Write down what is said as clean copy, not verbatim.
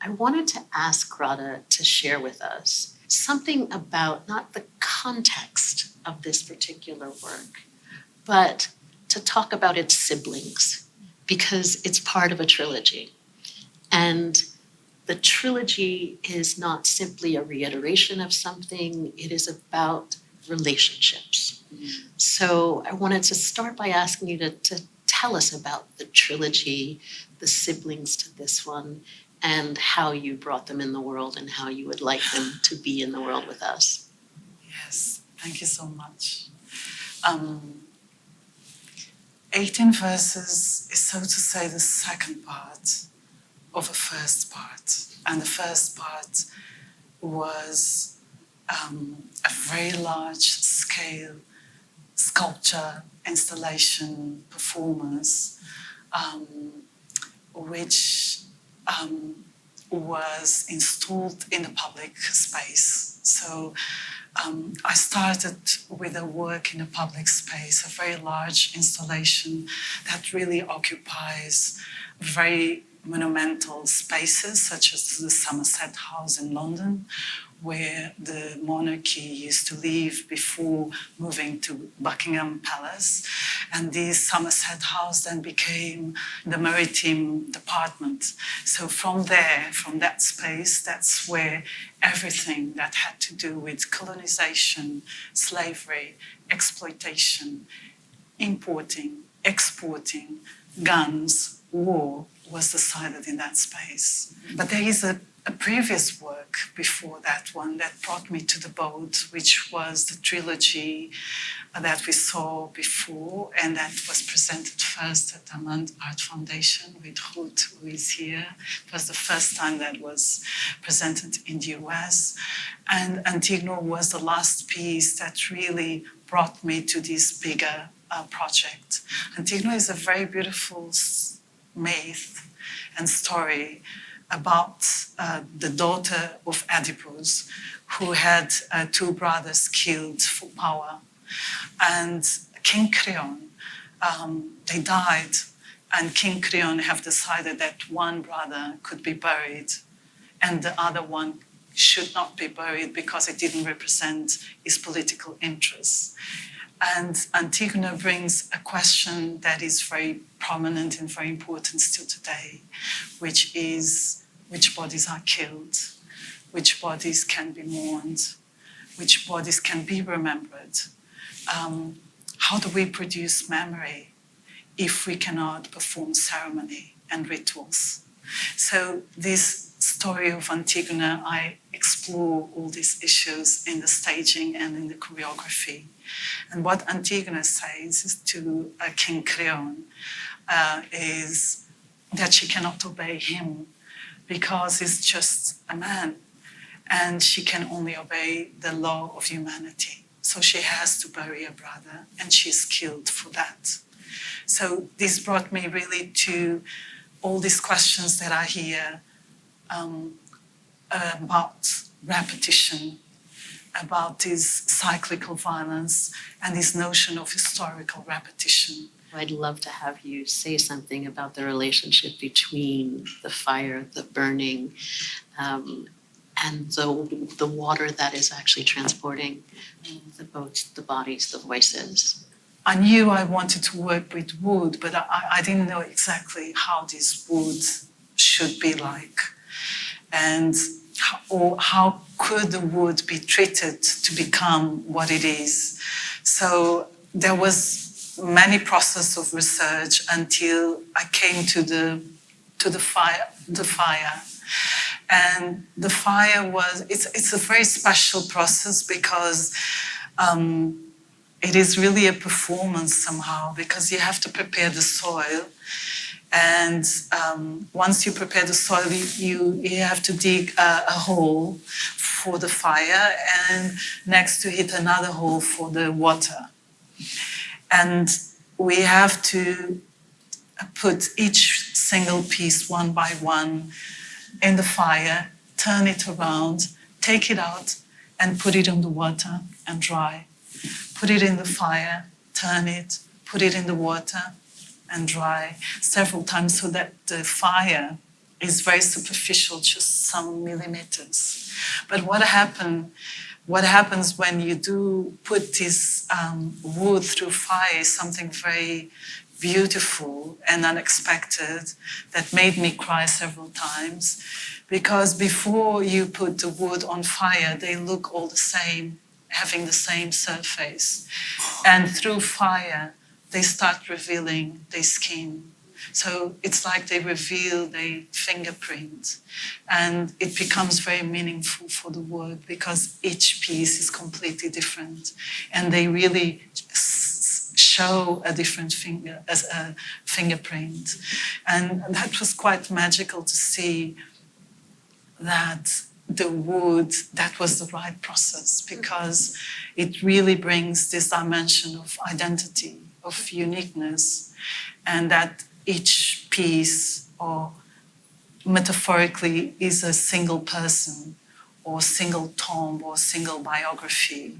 I wanted to ask Grada to share with us something about not the context of this particular work, but to talk about its siblings, because it's part of a trilogy. And the trilogy is not simply a reiteration of something, it is about relationships. So I wanted to start by asking you to tell us about the trilogy, the siblings to this one, and how you brought them in the world and how you would like them to be in the world with us. Yes, thank you so much. 18 verses is, so to say, the second part of a first part. And the first part was a very large-scale sculpture, installation, performance, which was installed in the public space. So I started with a work in a public space, a very large installation that really occupies very monumental spaces, such as the Somerset House in London, where the monarchy used to live before moving to Buckingham Palace. And this Somerset House then became the Maritime Department. So from there, from that space, that's where everything that had to do with colonization, slavery, exploitation, importing, exporting, guns, war was decided in that space. But there is a previous work before that one that brought me to the boat, which was the trilogy that we saw before and that was presented first at the Amand Art Foundation with Ruth, who is here. It was the first time that was presented in the US. And Antigone was the last piece that really brought me to this bigger project. Antigone is a very beautiful myth and story about the daughter of Oedipus, who had two brothers killed for power. And King Creon, they died, and King Creon have decided that one brother could be buried and the other one should not be buried because it didn't represent his political interests. And Antigone brings a question that is very prominent and very important still today, which is which bodies are killed, which bodies can be mourned, which bodies can be remembered. How do we produce memory if we cannot perform ceremony and rituals? So this story of Antigone, I explore all these issues in the staging and in the choreography. And what Antigone says is to King Creon is that she cannot obey him because he's just a man and she can only obey the law of humanity. So she has to bury her brother and she's killed for that. So this brought me really to all these questions that are here about repetition, about this cyclical violence and this notion of historical repetition. I'd love to have you say something about the relationship between the fire, the burning, and the water that is actually transporting the boats, the bodies, the voices. I knew I wanted to work with wood, but I didn't know exactly how this wood should be like. And how could the wood be treated to become what it is? So there was many process of research until I came to the fire. And the fire it's a very special process because it is really a performance somehow, because you have to prepare the soil. And once you prepare the soil, you have to dig a hole for the fire and next to it another hole for the water. And we have to put each single piece one by one in the fire, turn it around, take it out and put it on the water and dry. Put it in the fire, turn it, put it in the water and dry several times so that the fire is very superficial, just some millimeters. But what happens when you do put this wood through fire is something very beautiful and unexpected that made me cry several times, because before you put the wood on fire, they look all the same, having the same surface. And through fire, they start revealing their skin. So it's like they reveal their fingerprint, and it becomes very meaningful for the work because each piece is completely different, and they really show a different fingerprint. And that was quite magical to see that the wood, that was the right process, because it really brings this dimension of identity, of uniqueness, and that each piece, or metaphorically, is a single person or single tomb or single biography.